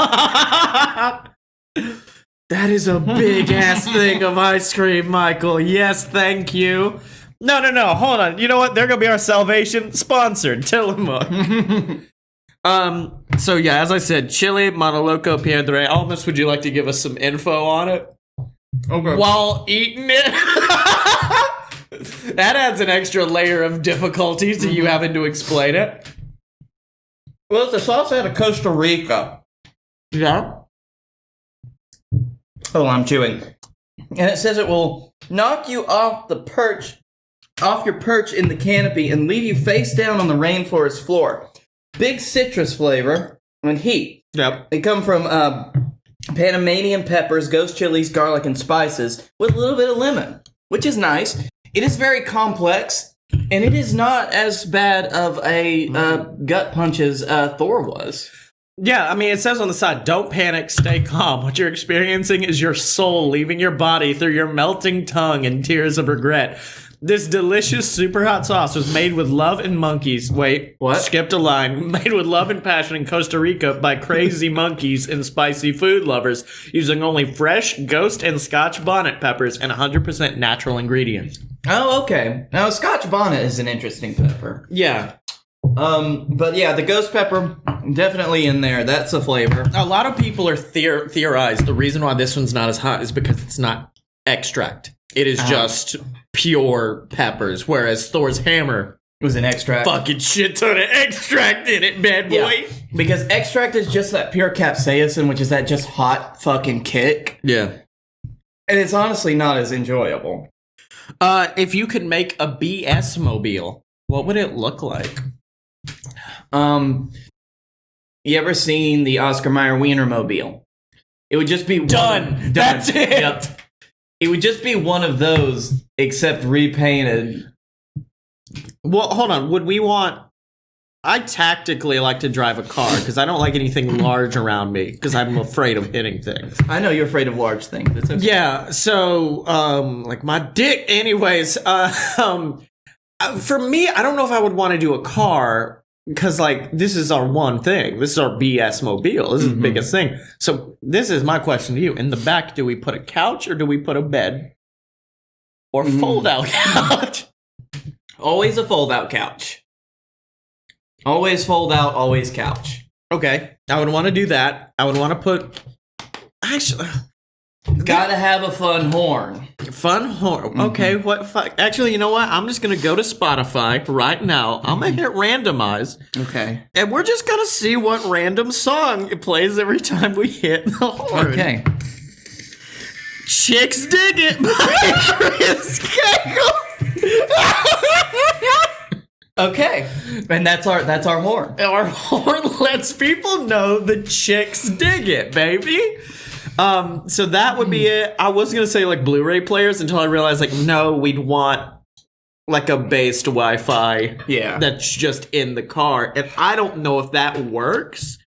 That is a big ass thing of ice cream, Michael. Yes, thank you. No, hold on. You know what? They're gonna be our salvation sponsored. Tillamook. So yeah, as I said, chili monoloco piedre almas. Would you like to give us some info on it? Okay. While eating it? That adds an extra layer of difficulty to you having to explain it. Well, it's a sauce out of Costa Rica. Yeah. Oh, I'm chewing. And it says it will knock you off your perch in the canopy and leave you face down on the rainforest floor. Big citrus flavor and heat. Yep. They come from Panamanian peppers, ghost chilies, garlic, and spices with a little bit of lemon, which is nice. It is very complex, and it is not as bad of a gut punch as Thor was. Yeah, I mean, it says on the side, don't panic, stay calm. What you're experiencing is your soul leaving your body through your melting tongue and tears of regret. This delicious, super hot sauce was made with love and monkeys. Wait, what? Skipped a line. Made with love and passion in Costa Rica by crazy monkeys and spicy food lovers, using only fresh ghost and Scotch bonnet peppers and 100% natural ingredients. Oh, okay. Now, Scotch bonnet is an interesting pepper. Yeah. But yeah, the ghost pepper, definitely in there. That's a flavor. A lot of people are theorized the reason why this one's not as hot is because it's not extract. It is just pure peppers, whereas Thor's hammer was an extract. Fucking shit ton of extract in it, bad boy. Yeah. Because extract is just that pure capsaicin, which is that just hot fucking kick. Yeah. And it's honestly not as enjoyable. If you could make a BS mobile, what would it look like? You ever seen the Oscar Mayer Wienermobile? It would just be done. That's it. Yep. It would just be one of those, except repainted. Well, hold on. Would we want... I tactically like to drive a car, because I don't like anything large around me, because I'm afraid of hitting things. I know you're afraid of large things. It's okay. Yeah, so, like my dick. Anyways, for me, I don't know if I would want to do a car, because, like, this is our one thing. This is our BS mobile. This is the biggest thing. So this is my question to you. In the back, do we put a couch or do we put a bed? Or fold-out couch? Always a fold-out couch. Always fold out, always couch. Okay. I would want to do that. I would want to put... Actually... Gotta have a fun horn. Fun horn. Okay, what fuck? Actually, you know what? I'm just gonna go to Spotify right now. I'm gonna hit randomize. Okay. And we're just gonna see what random song it plays every time we hit the horn. Okay. Chicks Dig It by Chris Cagle. Okay. And that's our horn. Our horn lets people know the chicks dig it, baby. So that would be it. I was gonna say like Blu-ray players until I realized like no, we'd want like a based Wi-Fi Yeah. that's just in the car, and I don't know if that works.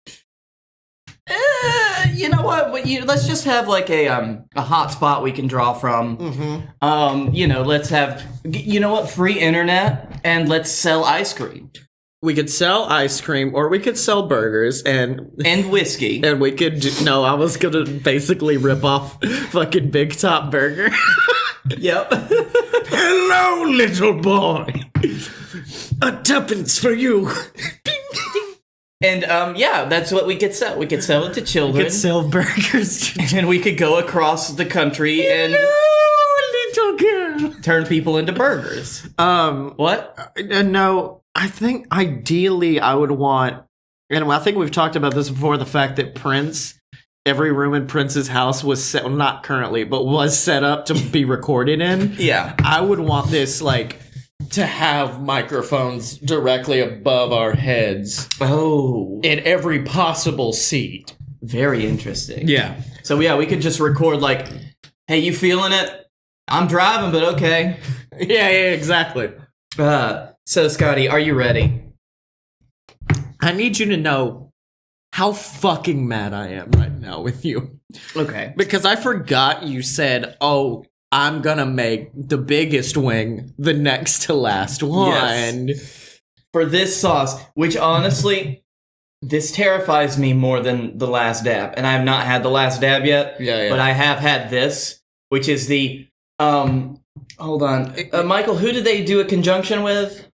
You know what? Let's just have like a hotspot we can draw from. Let's have free internet, and let's sell ice cream We could sell ice cream, or we could sell burgers, and whiskey. and we could no, I was gonna basically rip off fucking Big Top Burger. Yep. Hello, little boy. A tuppence for you. And that's what we could sell. We could sell it to children. We could sell burgers. And we could go across the country and Hello, little girl. turn people into burgers. What? No, I think ideally I would want, and I think we've talked about this before, the fact that every room in Prince's house was set, well, not currently, but was set up to be recorded in. Yeah. I would want this, like, to have microphones directly above our heads Oh. in every possible seat. Very interesting. Yeah. So we could just record like, hey, you feeling it? I'm driving, but okay. Yeah, exactly. So Scotty, are you ready? I need you to know how fucking mad I am right now with you. Okay. Because I forgot you said, oh, I'm gonna make the biggest wing the next to last one. Yes. For this sauce, which honestly, this terrifies me more than the last dab. And I have not had the last dab yet. Yeah. But I have had this, which is the, hold on. Michael, who did they do a conjunction with?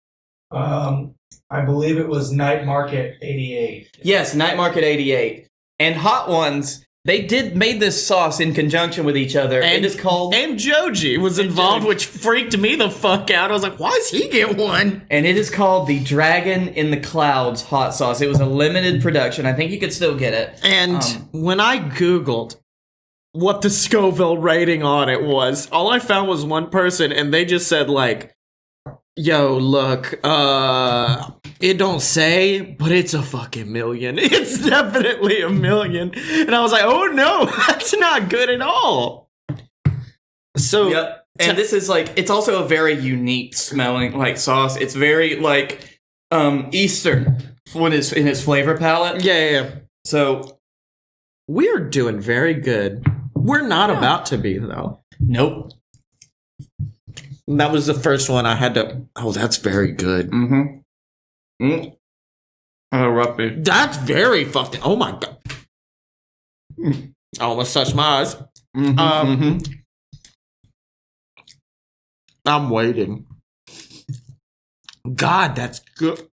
I believe it was Night Market 88. Yes, Night Market 88. And Hot Ones, they made this sauce in conjunction with each other. And it is called... And Joji was involved, which freaked me the fuck out. I was like, why does he get one? And it is called the Dragon in the Clouds hot sauce. It was a limited production. I think you could still get it. And when I Googled what the Scoville rating on it was, all I found was one person, and they just said, like, yo, look, it don't say, but it's a fucking million. It's definitely a million. And I was like, oh no, that's not good at all. So, Yep. And this is like, it's also a very unique smelling like sauce. It's very like Eastern in its flavor palette. yeah. So We're doing very good. We're not about to be, though. nope. That was the first one I had to. Oh, that's very good. Roughly. That's very fucking. Oh my god. I almost touched my eyes. I'm waiting. God, that's good.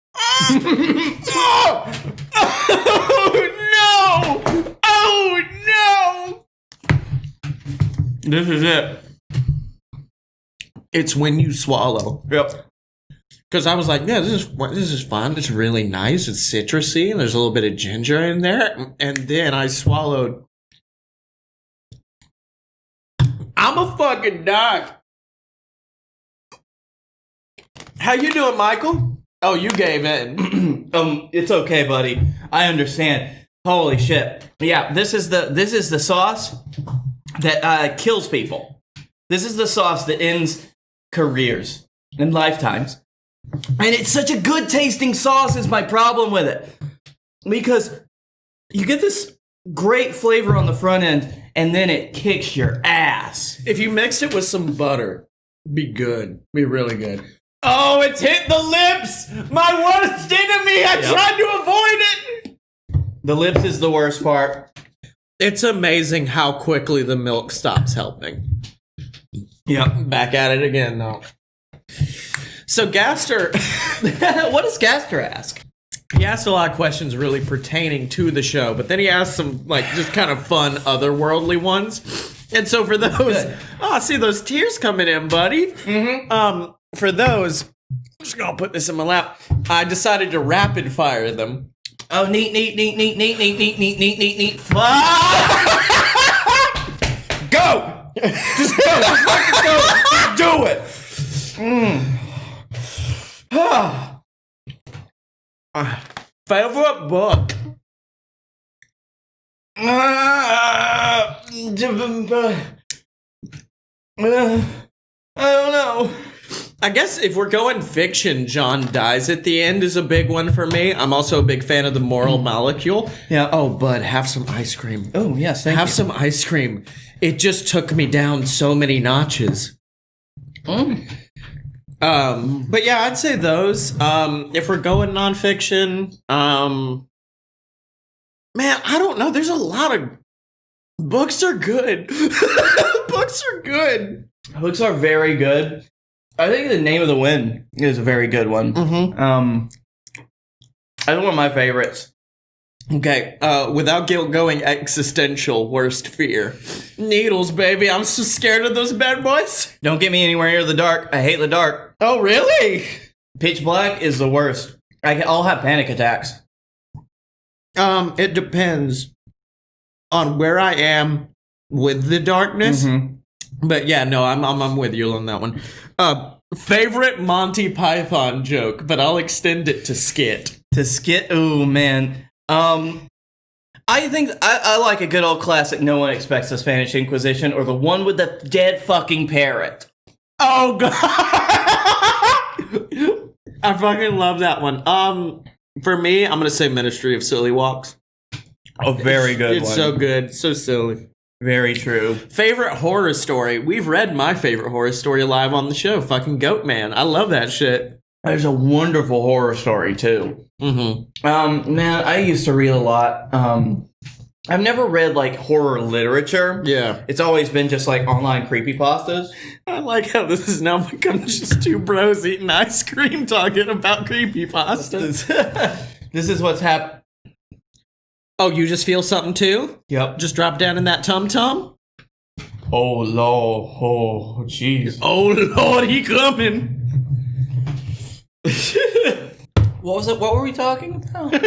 Oh no! Oh no! This is it. It's when you swallow. Yep. Because I was like, yeah, this is fun. It's really nice. It's citrusy, and there's a little bit of ginger in there. And then I swallowed. I'm a fucking dog. How you doing, Michael? Oh, you gave in. It's okay, buddy. I understand. Holy shit. Yeah, this is the sauce that kills people. This is the sauce that ends careers and lifetimes. And it's such a good tasting sauce is my problem with it. Because you get this great flavor on the front end and then it kicks your ass. If you mixed it with some butter, be good. Be really good. Oh, it's hit the lips! My worst enemy! I tried to avoid it! The lips is the worst part. It's amazing how quickly the milk stops helping. Yep. Back at it again, though. So Gaster... What does Gaster ask? He asked a lot of questions really pertaining to the show, but then he asked some, like, just kind of fun, otherworldly ones. And so for those... Good. Oh, I see those tears coming in, buddy. For those... I'm just gonna put this in my lap. I decided to rapid fire them. Oh, neat. Go! Just go! Just fucking go! Just do it! Favorite book? I don't know. I guess if we're going fiction, John dies at the end is a big one for me. I'm also a big fan of The Moral Molecule. Yeah. Oh, bud, have some ice cream. Oh, yes, thank Have you. some ice cream. It just took me down so many notches. But yeah, I'd say those. If we're going nonfiction, man, I don't know. There's a lot of books are good. Books are good. Books are very good. I think The Name of the Wind is a very good one. Mm-hmm. I think one of my favorites. Okay, without guilt going existential, worst fear. Needles, baby. I'm so scared of those bad boys. Don't get me anywhere near the dark. I hate the dark. Oh, really? Pitch black is the worst. I'll have panic attacks. It depends on where I am with the darkness. Mm-hmm. But yeah, no, I'm with you on that one. Favorite Monty Python joke, but I'll extend it to skit. Oh, man. I think I like a good old classic No One Expects the Spanish Inquisition, or the one with the dead fucking parrot. Oh, God. I fucking love that one. For me, I'm going to say Ministry of Silly Walks. Oh, very good It's one. so good. So silly. Very true. Favorite horror story. We've read my favorite horror story live on the show. Fucking Goat Man. I love that shit. There's a wonderful horror story, too. Mm-hmm. Man, I used to read a lot. I've never read, like, horror literature. Yeah. It's always been just, like, online creepypastas. I like how this has now become just two bros eating ice cream talking about creepypasta. This is what's happened. Oh, you just feel something too? Yep. Just drop down in that tum-tum? Oh, Lord. Oh, jeez. Oh, Lord, he coming. What was it? What were we talking about?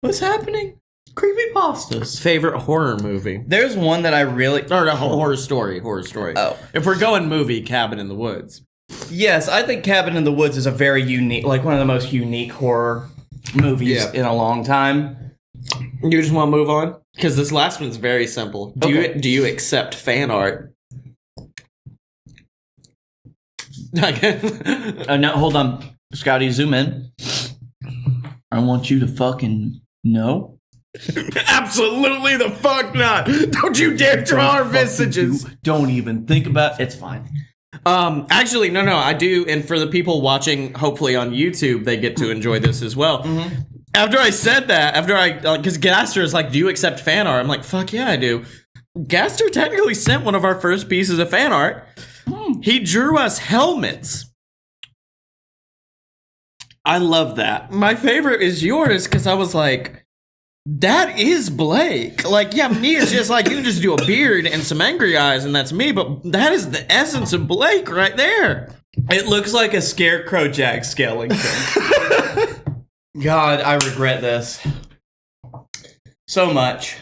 What's happening? Creepypastas. Favorite horror movie? There's one that I really... Or no, horror story. Oh. If we're going movie, Cabin in the Woods. Yes, I think Cabin in the Woods is a very unique, like one of the most unique horror movies in a long time. You just want to move on? Because this last one's very simple. Do you accept fan art? No, hold on. Scottye, zoom in. I want you to fucking know. Absolutely the fuck not! Don't you dare draw our visages! Don't even think about it. It's fine. Actually, no, I do, and for the people watching, hopefully on YouTube, they get to enjoy this as well. Mm-hmm. After I said that, because Gaster is like, do you accept fan art? I'm like, fuck yeah, I do. Gaster technically sent one of our first pieces of fan art. He drew us helmets. I love that. My favorite is yours, because I was like, that is Blake. Like, yeah, me is just like, you can just do a beard and some angry eyes, and that's me, but that is the essence of Blake right there. It looks like a Scarecrow Jack Skellington. God, I regret this so much.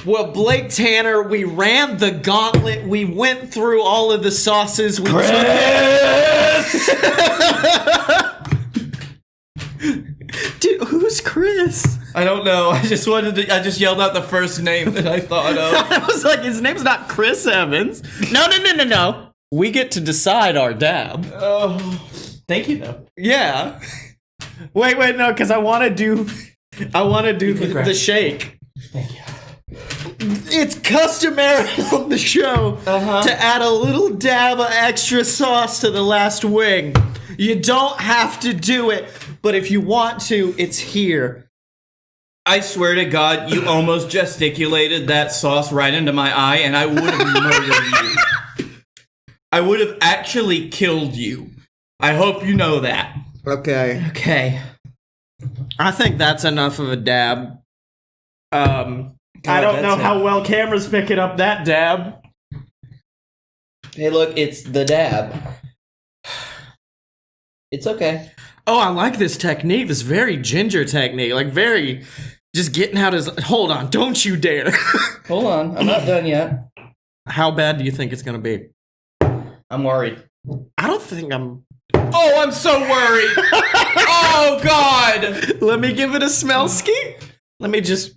Well, Blake Tanner, we ran the gauntlet. We went through all of the sauces. We Dude, who's Chris? I don't know. I just yelled out the first name that I thought of. I was like, his name's not Chris Evans. No. We get to decide our dab. Oh, thank you though. Yeah. Wait, no, because I want to do the shake. Thank you. It's customary on the show to add a little dab of extra sauce to the last wing. You don't have to do it, but if you want to, it's here. I swear to God, you almost gesticulated that sauce right into my eye, and I would have murdered you. I would have actually killed you. I hope you know that. Okay. I think that's enough of a dab. I don't know how well cameras picking up that dab. Hey, look, it's the dab. It's okay. Oh, I like this technique. This very ginger technique. Like, very... Just getting out his... Hold on. Don't you dare. Hold on. I'm not done yet. How bad do you think it's going to be? I'm worried. I don't think I'm... Oh, I'm so worried. Oh, God. Let me give it a smell ski. Let me just...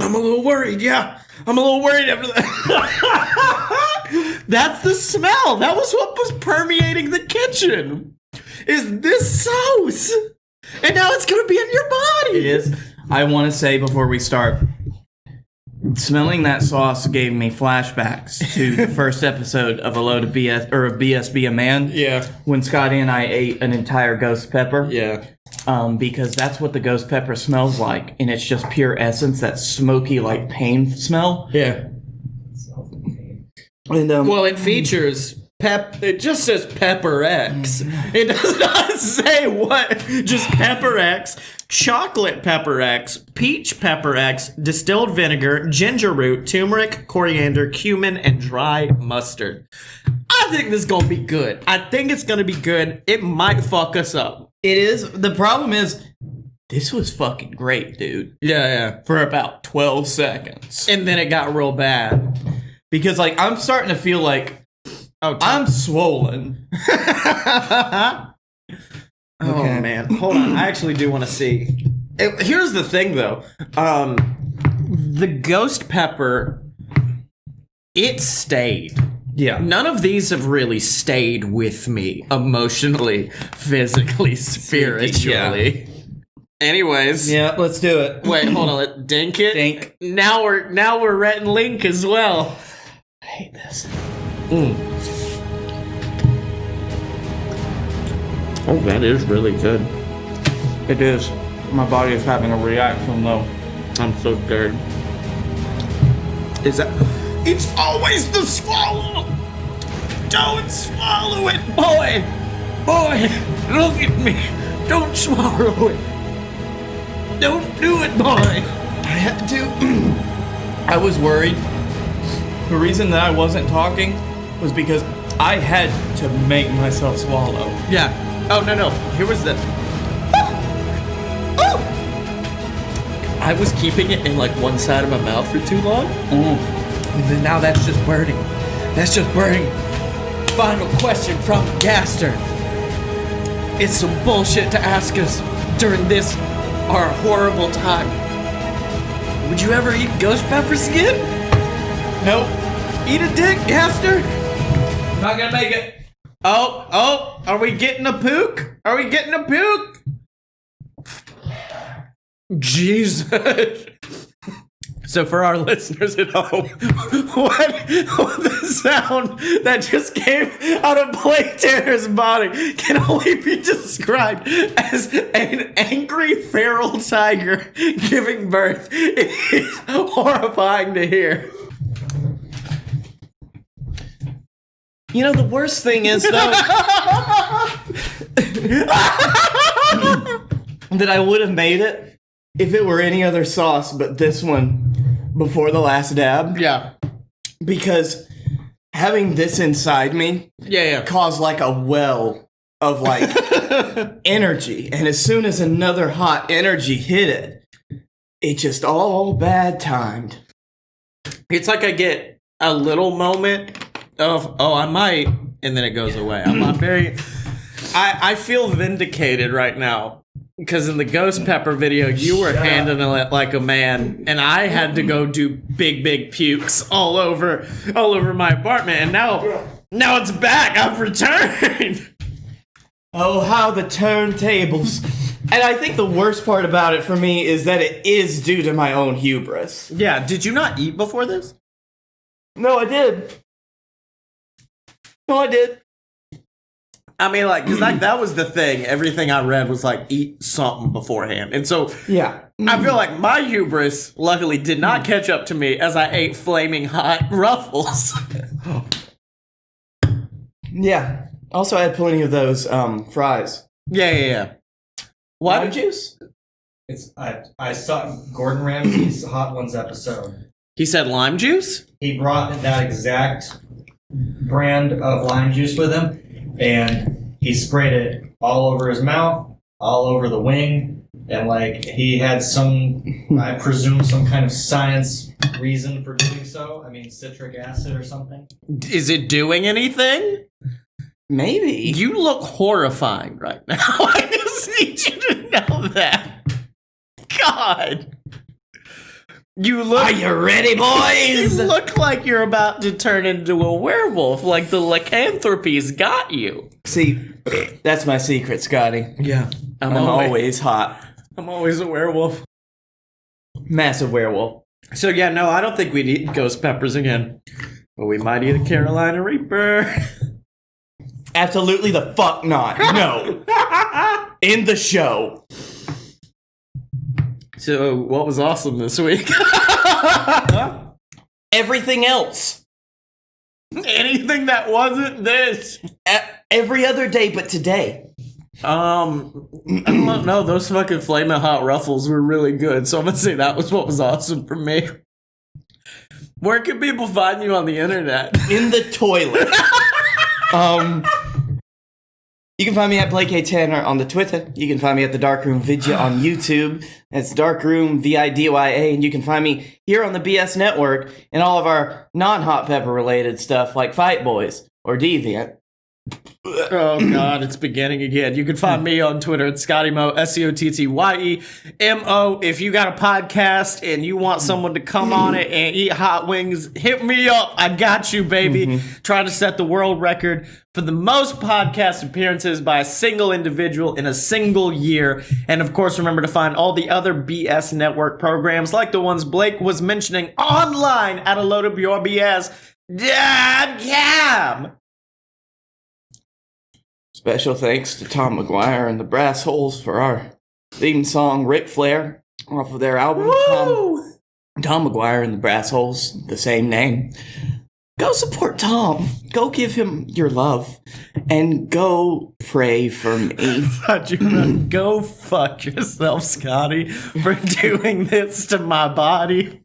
I'm a little worried. Yeah, I'm a little worried after that. That's the smell. That was what was permeating the kitchen. Is this sauce? And now it's going to be in your body. It is. I want to say before we start, smelling that sauce gave me flashbacks to the first episode of A Load of BS, or a BS Be a Man. Yeah. When Scottye and I ate an entire ghost pepper. Yeah. Because that's what the ghost pepper smells like. And it's just pure essence, that smoky, like, pain smell. Yeah. And, well, it features it just says Pepper X. It does not say what. Just Pepper X, chocolate Pepper X, peach Pepper X, distilled vinegar, ginger root, turmeric, coriander, cumin, and dry mustard. I think this is gonna be good. I think it's gonna be good. It might fuck us up. it is. The problem is, this was fucking great, dude. Yeah. For about 12 seconds. And then it got real bad. Because, like, I'm starting to feel like I'm swollen. Oh, man. Hold on. I actually do want to see. Here's the thing, though. The ghost pepper, it stayed. Yeah. None of these have really stayed with me emotionally, physically, spiritually. Anyways. Yeah, let's do it. Wait, hold on. Let dink it. Dink. Now we're Rhett and Link as well. I hate this. Oh, that is really good. It is. My body is having a reaction, though. I'm so scared. Is that... It's always the swallow! Don't swallow it, boy! Boy, look at me! Don't swallow it! Don't do it, boy! I had to. I was worried. The reason that I wasn't talking was because I had to make myself swallow. Yeah. Oh, no. Here was the... I was keeping it in like one side of my mouth for too long. And then now that's just burning. That's just burning. Final question from Gaster. It's some bullshit to ask us during this, our horrible time. Would you ever eat ghost peppers again? Nope. Eat a dick, Gaster? Not gonna make it. Oh, are we getting a pook? Are we getting a pook? Jesus. So for our listeners at home, what the sound that just came out of Blake Tanner's body can only be described as an angry feral tiger giving birth. It is horrifying to hear. You know, the worst thing is, though, that I would have made it if it were any other sauce but this one before the last dab. Yeah. Because having this inside me caused like a well of like energy. And as soon as another hot energy hit it, it just all bad timed. It's like I get a little moment of, I might, and then it goes away. I feel vindicated right now. Because in the ghost pepper video, you were handling it like a man, and I had to go do big pukes all over my apartment, and now it's back. I've returned. Oh, how the turntables. And I think the worst part about it for me is that it is due to my own hubris. Yeah, did you not eat before this? No, I did. I mean, like, because that was the thing. Everything I read was like, eat something beforehand. And so, yeah. I feel like my hubris, luckily, did not catch up to me as I ate flaming hot Ruffles. Yeah. Also, I had plenty of those fries. Yeah. What? Lime juice? I saw Gordon Ramsay's Hot Ones episode. He said lime juice? He brought that exact brand of lime juice with him, and he sprayed it all over his mouth, all over the wing, and like he had some, I presume, some kind of science reason for doing so. I mean, citric acid or something. Is it doing anything? Maybe. You look horrifying right now. I just need you to know that. God. You look. Are you ready, You boys? look like you're about to turn into a werewolf, like the lycanthropy's got you. See, that's my secret, Scotty. Yeah, I'm always hot. I'm always a werewolf. Massive werewolf. So yeah, no, I don't think we'd eat ghost peppers again, but we might eat a Carolina Reaper. Absolutely the fuck not. No. In the show. So what was awesome this week? Everything else. Anything that wasn't this. Every other day but today. I don't know. Those fucking flaming hot ruffles were really good, so I'm gonna say that was what was awesome for me. Where can people find you on the internet? In the toilet. You can find me at Blake A. Tanner on the Twitter. You can find me at the Darkroom Vidya on YouTube. It's Darkroom VIDYA, and you can find me here on the BS Network and all of our non-hot pepper related stuff like Fight Boys or Deviant. Oh god, it's beginning again. You can find me on Twitter at ScottyMo, SCOTTYEMO. If you got a podcast and you want someone to come on it and eat hot wings, hit me up. I got you, baby. Trying to set the world record for the most podcast appearances by a single individual in a single year. And of course, remember to find all the other BS Network programs like the ones Blake was mentioning online at AloadUpYourBS.com. Special thanks to Tom McGuire and the Brass Holes for our theme song, Ric Flair, off of their album. Tom McGuire and the Brass Holes, the same name. Go support Tom. Go give him your love. And go pray for me. Thought you were gonna go fuck yourself, Scotty, for doing this to my body.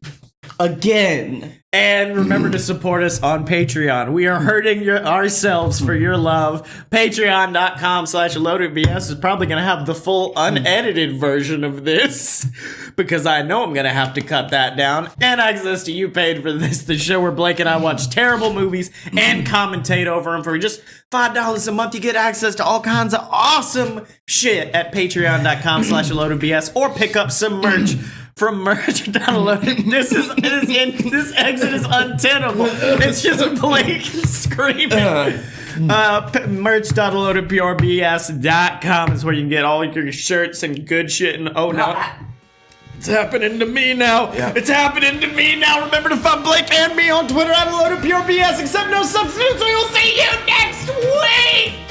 Again. And remember to support us on Patreon. We are hurting ourselves for your love. Patreon.com/AloadedBS is probably going to have the full unedited version of this because I know I'm going to have to cut that down. And access to You Paid for This, the show where Blake and I watch terrible movies and commentate over them for just $5 a month. You get access to all kinds of awesome shit at Patreon.com/AloadedBS or pick up some merch from merch downloaded. This exit is untenable. It's just Blake screaming. Merch.loadedpurebs.com is where you can get all your shirts and good shit. And oh no, it's happening to me now. Yeah. It's happening to me now. Remember to find Blake and me on Twitter at loadedpurebs. Accept no substitutes. We will see you next week.